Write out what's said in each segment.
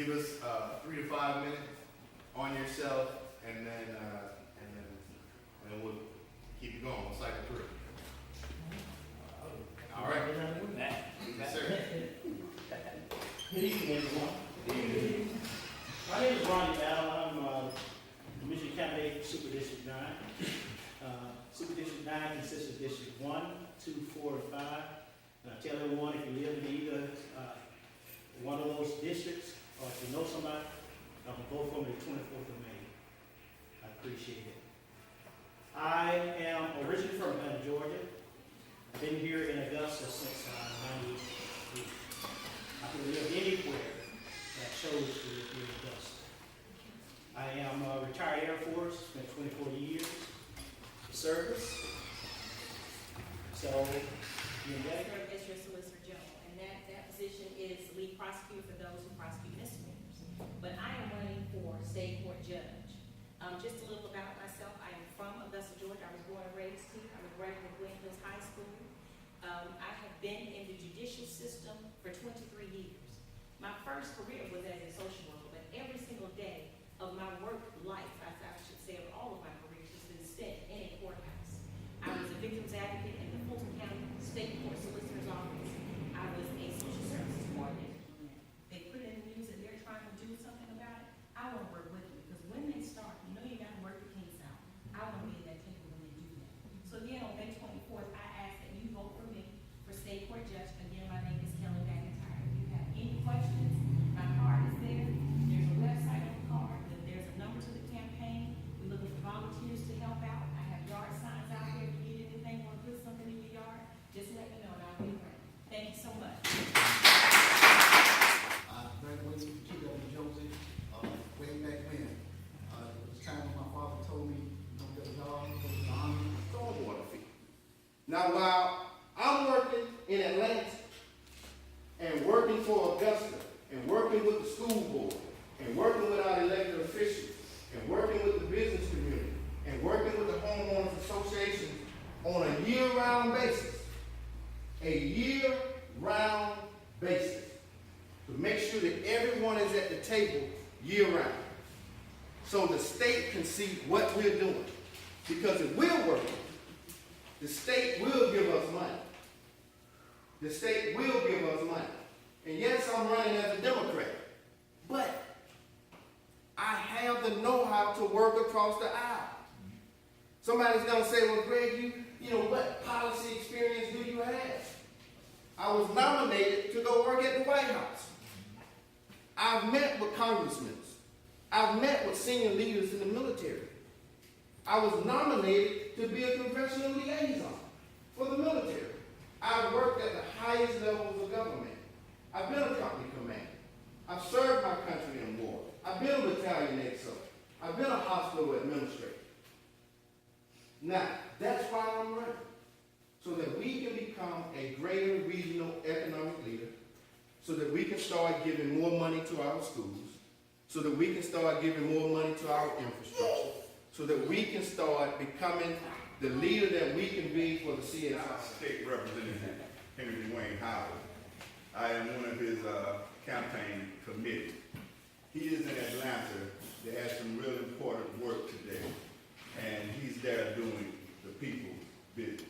give us 3 to 5 minutes on yourself, and then we'll keep it going on cycle 3. All right. Yes, sir. Good evening, everyone. My name is Ronnie Battle. I'm the Michigan candidate for Super District 9. Super District 9 consists of District 1, 2, 4, and 5. And I tell everyone, if you live in either one of those districts, or if you know somebody, vote for me the 24th of May. I appreciate it. I am originally from Atlanta, Georgia. I've been here in Augusta since 98. I can live anywhere that chose to live here in Augusta. I am a retired Air Force, spent 24 years in service. So, District Solicitor General, and that position is lead prosecutor for those who prosecute misdemeanors. But I am running for state court judge. Just a little about myself. I am from Augusta, Georgia. I was born and raised here. I'm a graduate of Glen Hills High School. I have been in the judicial system for 23 years. My first career was as a social worker, but every single day of my work life, I should say of all of my careers, has been spent in a courthouse. I was a victim's advocate in the Fulton County State Court Solicitor's Office. I was a social services coordinator. They put in the news that they're trying to do something about it. I want to work with them because when they start, you know you got to work the kinks out. I want to be at that table when they do that. So again, on May 24th, I ask that you vote for me for state court judge. Again, my name is Kelly McIntyre. If you have any questions, my card is there. There's a website on the card. There's a number to the campaign. We're looking for volunteers to help out. I have yard signs out there. If you need anything, want to put something in your yard, just let me know and I'll be around. Thank you so much. I graduated from Chico, New Jersey, way back when. It was time when my father told me, don't get a dog, go to the army. Stormwater fee. Now, while I'm working in Atlanta and working for Augusta and working with the school board and working with our elected officials and working with the business community and working with the homeowners association on a year-round basis, to make sure that everyone is at the table year-round, so the state can see what we're doing. Because if we're working, the state will give us money. The state will give us money. And yes, I'm running as a Democrat, but I have the know-how to work across the aisle. Somebody's going to say, well, Greg, you know, what policy experience do you have? I was nominated to go work at the White House. I've met with congressmen. I've met with senior leaders in the military. I was nominated to be a congressional liaison for the military. I've worked at the highest levels of government. I've been a company commander. I've served my country in war. I've been a battalion XO. I've been a hospital administrator. Now, that's why I'm running, so that we can become a greater regional economic leader, so that we can start giving more money to our schools, so that we can start giving more money to our infrastructure, so that we can start becoming the leader that we can be for the CSI. State Representative Henry Dwayne Howard. I am one of his campaign committee. He is in Atlanta. They had some really important work today, and he's there doing the people's business,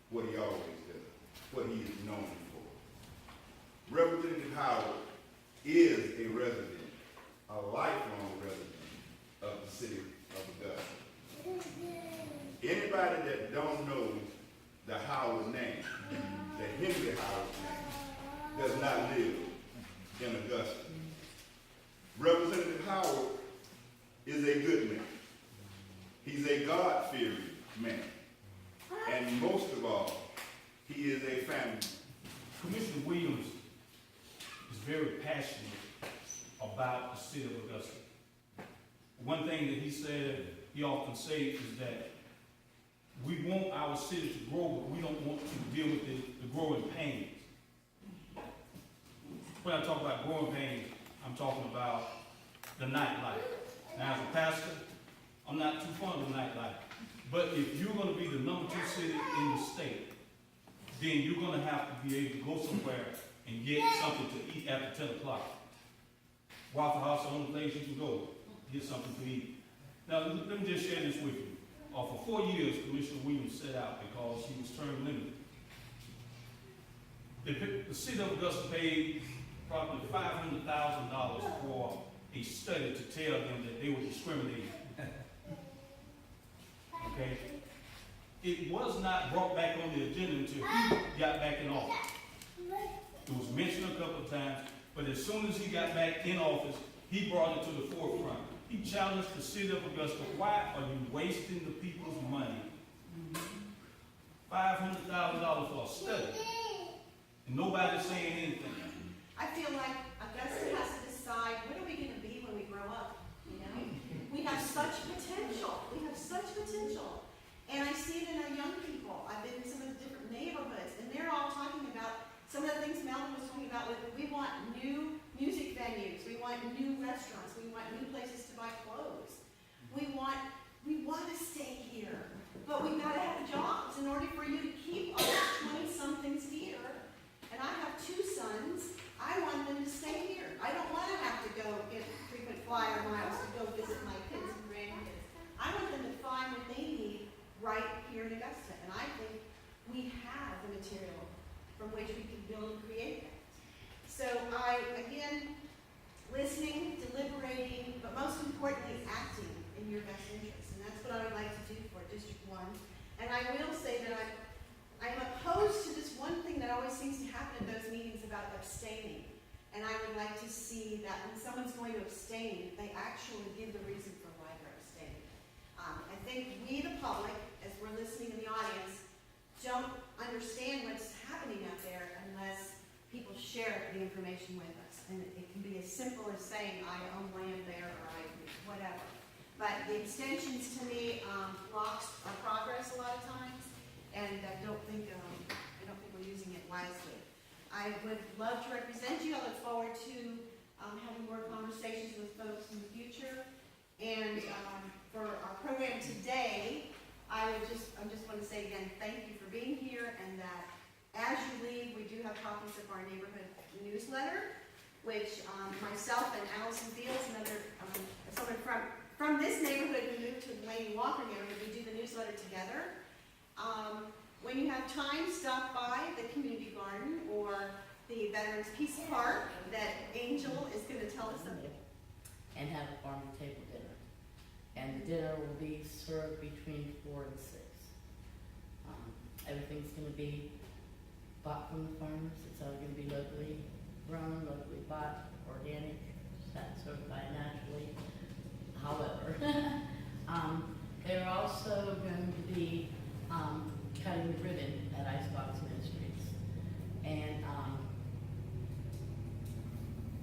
what he always does, what he is known for. Representative Howard is a resident, a lifelong resident of the city of Augusta. Anybody that don't know the Howard name, the Henry Howard name, does not live in Augusta. Representative Howard is a good man. He's a God-fearing man. And most of all, he is a family man. Commissioner Williams is very passionate about the city of Augusta. One thing that he said, he often says, is that we want our city to grow, but we don't want to deal with the growing pains. When I talk about growing pains, I'm talking about the nightlife. Now, as a pastor, I'm not too fond of the nightlife. But if you're going to be the number 2 city in the state, then you're going to have to be able to go somewhere and get something to eat after 10 o'clock. Waffle House, the only place you can go, get something to eat. Now, let me just share this with you. For 4 years, Commissioner Williams set out because he was term limited. The city of Augusta paid probably $500,000 for a study to tell them that they were discriminating. Okay? It was not brought back on the agenda until he got back in office. It was mentioned a couple of times, but as soon as he got back in office, he brought it to the forefront. He challenged the city of Augusta, why are you wasting the people's money? $500,000 for a study. And nobody's saying anything. I feel like Augusta has to decide, what are we gonna be when we grow up, you know? We have such potential, And I see it in our young people. I've been in some of the different neighborhoods, and they're all talking about, some of the things Melvin was talking about, with, we want new music venues, we want new restaurants, we want new places to buy clothes. We want to stay here, but we've got to have jobs in order for you to keep all 20-somethings here. And I have 2 sons. I want them to stay here. I don't want to have to go get frequent flyer miles to go visit my kids and grandkids. I want them to find what they need right here in Augusta. And I think we have the material from which we can build and create that. So again, listening, deliberating, but most importantly, acting in your best interest. And that's what I would like to do for District 1. And I will say that I'm opposed to this one thing that always seems to happen at those meetings about abstaining. And I would like to see that when someone's going to abstain, they actually give the reason for why they're abstaining. I think we, the public, as we're listening in the audience, don't understand what's happening out there unless people share the information with us. And it can be as simple as saying, I own land there, or whatever. But the abstentions to me blocks our progress a lot of times, and I don't think we're using it wisely. I would love to represent you. I look forward to having more conversations with folks in the future. And for our program today, I just want to say again, thank you for being here, and that as you leave, we do have copies of our neighborhood newsletter, which myself and Allison Fields, another someone from this neighborhood who moved to the Lane Walker neighborhood, we do the newsletter together. When you have time, stop by the community garden or the Veterans Peace Park that Angel is going to tell us something. And have a farm-to-table dinner. And the dinner will be served between 4 and 6. Everything's going to be bought from the farmers. It's all going to be locally grown, locally bought, organic, certified naturally. However, they're also going to be cutting the ribbon at Icebox Ministries. And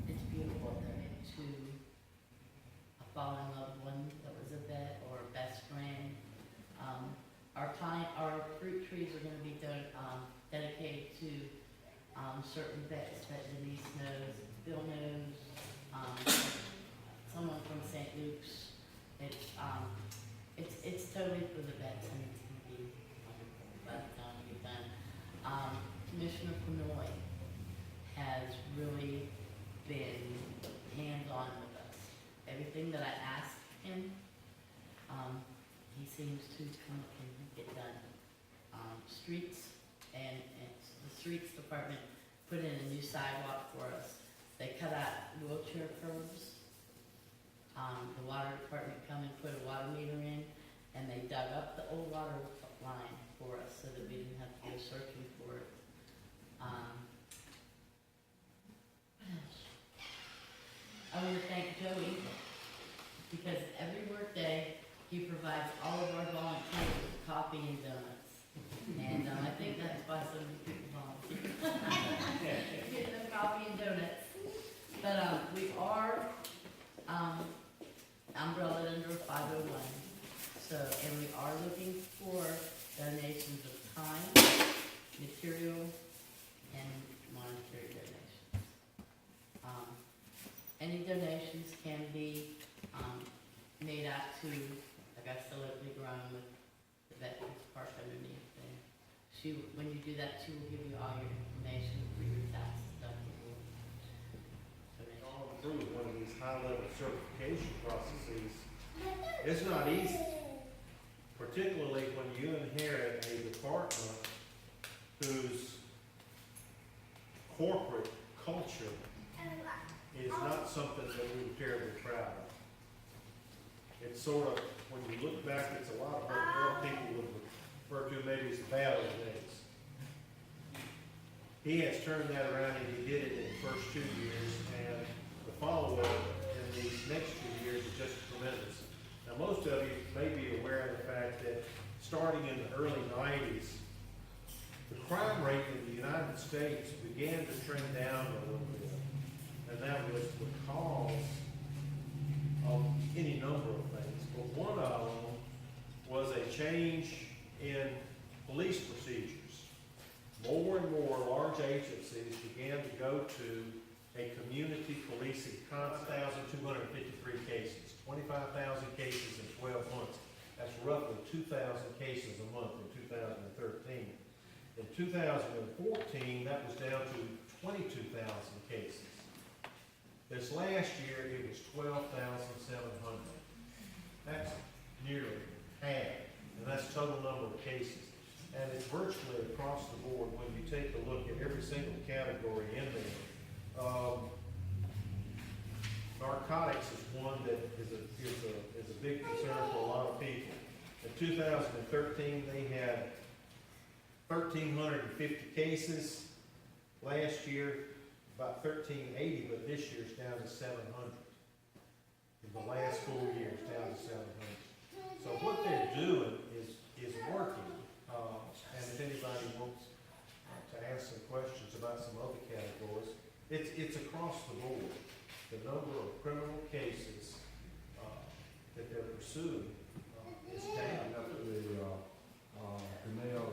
it's beautiful there to a fallen loved one that was a vet or a best friend. Our fruit trees are going to be dedicated to certain vets that Denise knows, Bill knows, someone from St. Luke's. It's totally for the vets, and it's going to be wonderful by the time we get done. Commissioner Penoy has really been hands-on with us. Everything that I asked him, he seems to come up and get done. Streets, and the streets department put in a new sidewalk for us. They cut out wheelchair curbs. The water department come and put a water meter in, and they dug up the old water line for us so that we didn't have to go searching for it. What else? I want to thank Joey, because every workday he provides all of our volunteers with coffee and donuts. And I think that's why so many people volunteer. Get them coffee and donuts. But we are umbrella under 501. So, and we are looking for donations of time, material, and monetary donations. Any donations can be made out to Augusta Locally Grown with the Veterans Park underneath there. When you do that, she will give you all your information for your tax deductible. All through one of these high-level certification processes, it's not easy. Particularly when you inherit a department whose corporate culture is not something that we're terribly proud of. It's sort of, when you look back, it's a lot of what people would refer to maybe as the bad old days. He has turned that around, and he did it in the first 2 years, and the follow-up in these next 2 years is just tremendous. Now, most of you may be aware of the fact that starting in the early 90s, the crime rate in the United States began to trend down a little bit, and that was because of any number of things. But one of them was a change in police procedures. More and more large agencies began to go to a community policing concept. 1,253 cases, 25,000 cases in 12 months. That's roughly 2,000 cases a month in 2013. In 2014, that was down to 22,000 cases. This last year, it was 12,700. That's nearly half, and that's total number of cases. And it's virtually across the board when you take a look at every single category in there. Narcotics is one that is a big concern for a lot of people. In 2013, they had 1,350 cases. Last year, about 1,380, but this year it's down to 700. In the last full year, it's down to 700. So what they're doing is working. And if anybody wants to ask some questions about some other categories, it's across the board. The number of criminal cases that they're pursuing is down. Canal,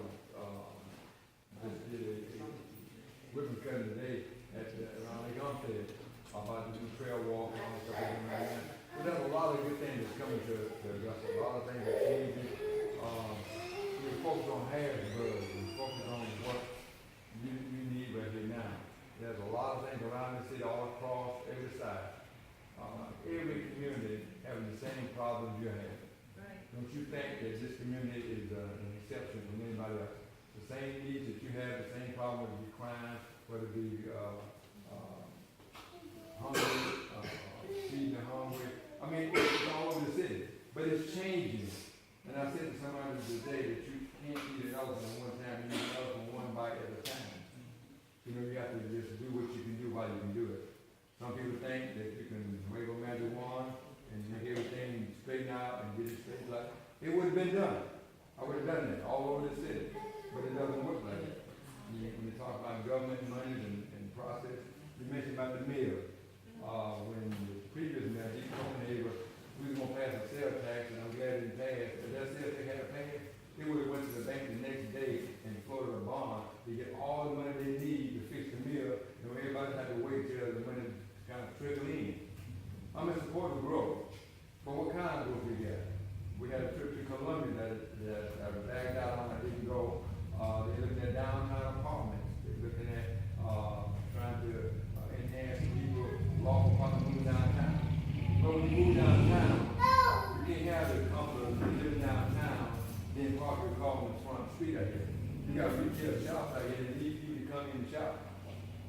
just did a ribbon cutting today around the Youngstead about the new trail walk and all that stuff like that. But there's a lot of good things that's coming to Augusta. A lot of things are changing. We're focused on Harrisburg. We're focused on what you need right here now. There's a lot of things around the city, all across, every side. Every community having the same problems you have. Right. Don't you think that this community is an exception from anybody else? The same needs that you have, the same problem, whether it be crime, whether it be hungry, feeding the hungry. I mean, it's all over the city, but it's changing. And I said to somebody today that you can't eat an elephant at one time, you eat an elephant one bite at a time. You know, you have to just do what you can do while you can do it. Some people think that you can wave a magic wand and make everything straighten out and get it straight like it would have been done. I would have done that all over the city, but it doesn't work like that. When you talk about government money and process, you mentioned about the mayor. When the previous mayor, he told me we were going to pass a sales tax, and I'm glad it didn't pass. If that sales tax had passed, they would have went to the bank the next day and floated a bond to get all the money they need to fix the mill. You know, everybody had to wait till the money kind of trickle in. I'm in support of growth, but what kind of growth we got? We had a trip to Columbia that I bagged out on. I didn't go. They're looking at downtown apartments. They're looking at trying to enhance people lawful parking moving downtown. But when you move downtown, you can't have the comfort of living downtown, then park your car on the front street out here. You got retail shops out here that need people to come in and shop.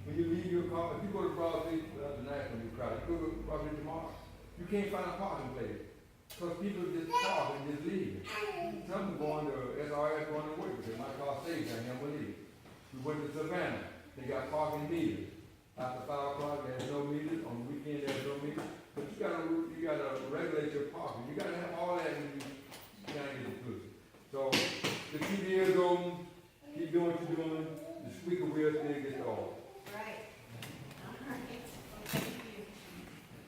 When you leave your car, if you go to Broad Street, well, tonight when you're crowded, you go to Broad Street tomorrow, you can't find a parking place. Because people just park and just leave. Some going to SRS going to work because my car stays down here, I'm gonna leave. We went to Savannah, they got parking meters. After 5 o'clock, there's no meters, on the weekend there's no meters. But you gotta regulate your parking. You gotta have all that when you gotta get inclusive. So the TV is open, keep doing what you're doing, the squeaker wheel still gets the oil. Right. All right. Well, thank you.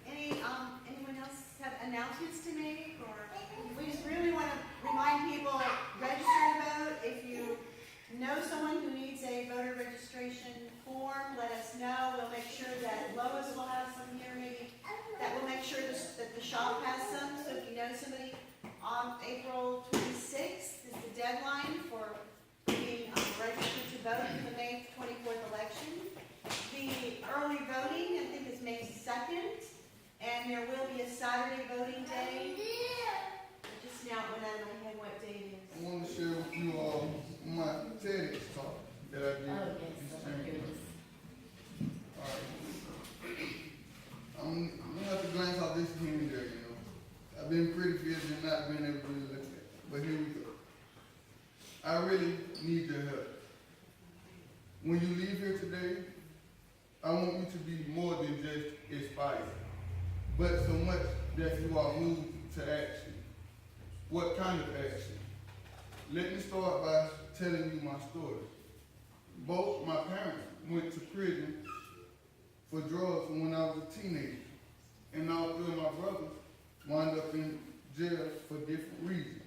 Anyone else have announcements to make, or we just really want to remind people, register to vote. If you know someone who needs a voter registration form, let us know. We'll make sure that Lois will have some here, maybe. That will make sure that the shop has some. So if you know somebody, on April 26th is the deadline for being registered to vote in the May 24th election. The early voting, I think, is May 2nd, and life, but so much that you are moved to action. What kind of action? Let me start by telling you my story. Both my parents went to prison for drugs when I was a teenager, and all three of my brothers wound up in jail for different reasons.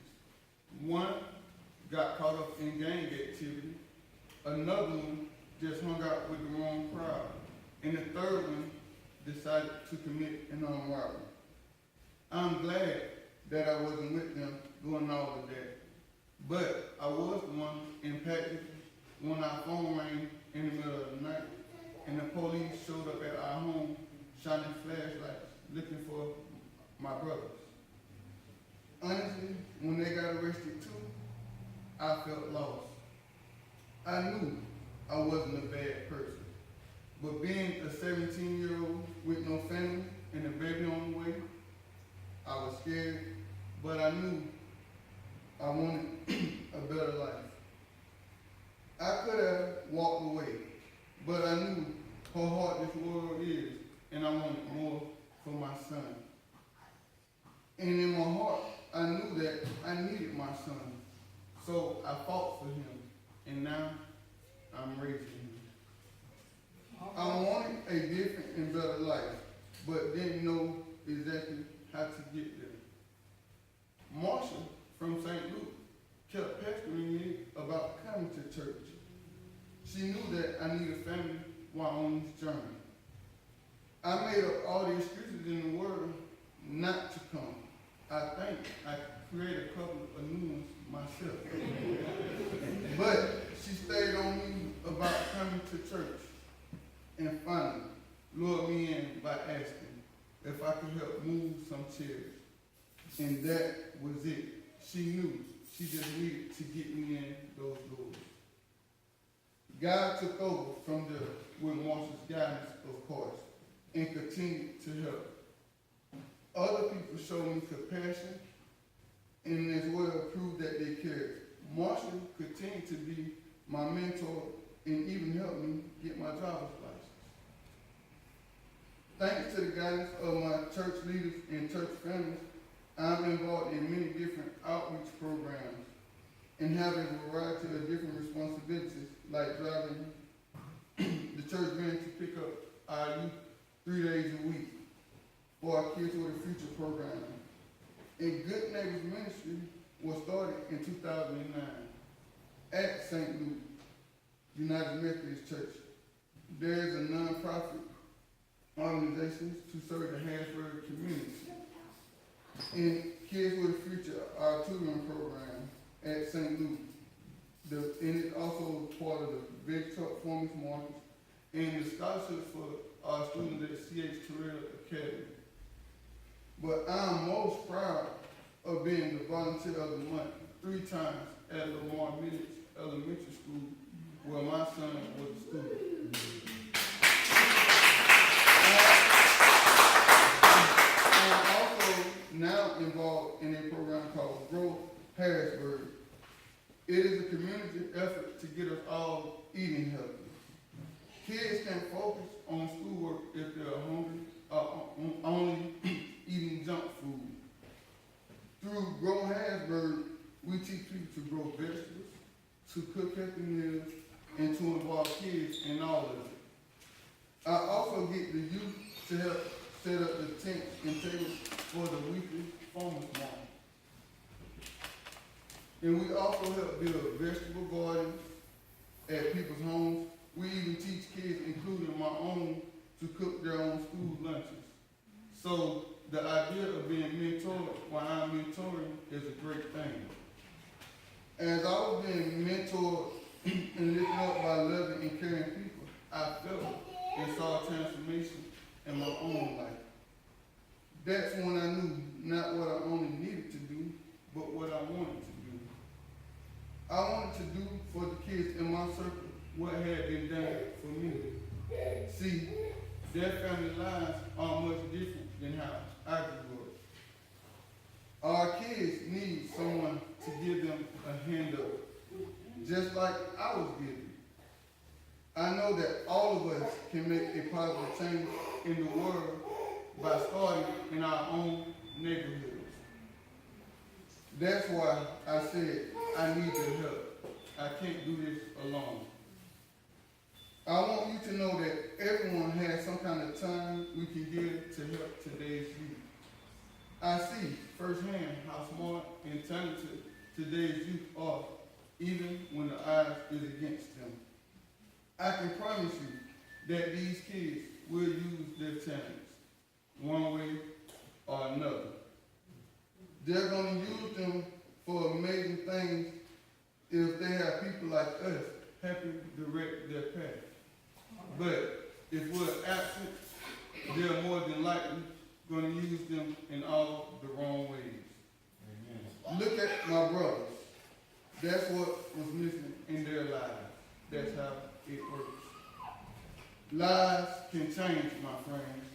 One got caught up in gang activity, another one just hung out with the wrong crowd, and the third one decided to commit an armed robbery. I'm glad that I wasn't with them doing all of that, but I was the one impacted when our phone rang in the middle of the night and the police showed up at our home shining flashlights looking for my brothers. Honestly, when they got arrested too, I felt lost. I knew I wasn't a bad person, but being a 17-year-old with no family and a baby on the way, I was scared, but I knew I wanted a better life. I could have walked away, but I knew how hard this world is, and I wanted more for my son. And in my heart, I knew that I needed my son, so I fought for him, and now I'm raising him. I wanted a different and better life, but didn't know exactly how to get there. Marsha from St. Luke kept pestering me about coming to church. She knew that I needed a family while on this journey. I made up all the excuses in the world not to come. I think I created a couple of new ones myself. But she stayed on me about coming to church, and finally lured me in by asking if I could help move some chairs. And that was it. She knew she just needed to get me in those doors. God took over from there with Marsha's guidance, of course, and continued to help. Other people showed me compassion and as well proved that they cared. Marsha continued to be my mentor and even helped me get my driver's license. Thanks to the guidance of my church leaders and church families, I'm involved in many different outreach programs and have a variety of different responsibilities, like driving the church van to pick up our youth 3 days a week for our Kids with a Future program. And Good Neighbors Ministry was started in 2009 at St. Luke United Methodist Church. There's a nonprofit organization to serve the Harrisburg community. And Kids with a Future, our tutoring program at St. Luke. And it's also part of the Big Truck Performance Market and the scholarships for our students at C.H. Terrell Academy. But I'm most proud of being the Volunteer of the Month 3 times at Lamar Millage Elementary School, where my son was a student. I'm also now involved in a program called Grow Harrisburg. It is a community effort to get us all eating healthy. Kids can focus on schoolwork if they're hungry or only eating junk food. Through Grow Harrisburg, we teach people to grow vegetables, to cook healthy meals, and to involve kids in all of it. I also get the youth to help set up the tent and tables for the weekly farmers market. And we also help build vegetable gardens at people's homes. We even teach kids, including my own, to cook their own school lunches. So the idea of being mentored while I'm mentoring is a great thing. As I was being mentored and lifted up by loving and caring people, I felt and saw a transformation in my own life. That's when I knew not what I only needed to do, but what I wanted to do. I wanted to do for the kids in my circle what had been done for me. See, their family lives are much different than how I grew up. Our kids need someone to give them a hand up, just like I was given. I know that all of us can make a positive change in the world in our own neighborhoods. That's why I said I need your help. I can't do this alone. I want you to know that everyone has some kind of time we can give to help today's youth. I see firsthand how smart and talented today's youth are, even when the odds is against them. I can promise you that these kids will use their talents one way or another. They're going to use them for amazing things if they have people like us helping direct their path. But if we're absent, they're more than likely going to use them in all the wrong ways. Amen. Look at my brothers. That's what was missing in their lives. That's how it works. Lives can change, my friends.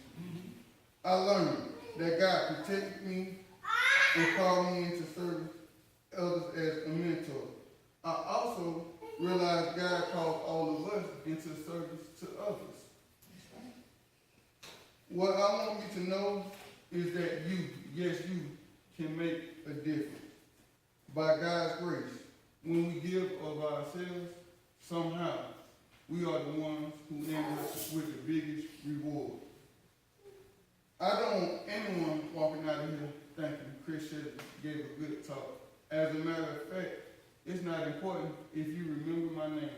I learned that God protected me and called me into service others as a mentor. I also realized God called all of us into service to others. What I want you to know is that you, yes you, can make a difference. By God's grace, when we give of ourselves, somehow, we are the ones who end up with the biggest reward. I don't want anyone walking out of here thinking Chris Shedder gave a good talk. As a matter of fact, it's not important if you remember my name,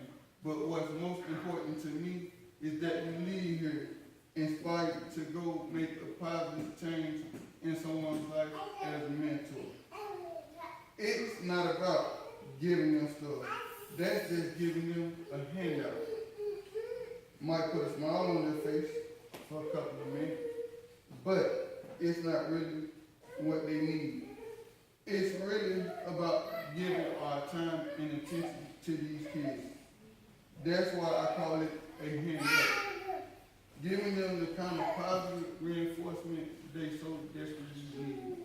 but what's most important to me is that you leave here inspired to go make a positive change in someone's life as a mentor. It's not about giving them stuff. That's just giving them a handout. Might put a smile on their face for a couple of minutes, but it's not really what they need. It's really about giving our time and attention to these kids. That's why I call it a handout. Giving them the kind of positive reinforcement they so desperately need.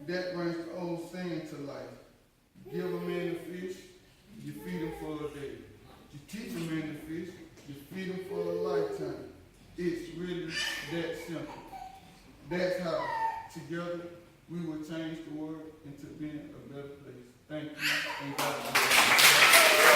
That brings the old saying to life. Give a man a fish, you feed him for a day. You teach a man to fish, you feed him for a lifetime. It's really that simple. That's how, together, we will change the world into being a better place. Thank you, and God bless you.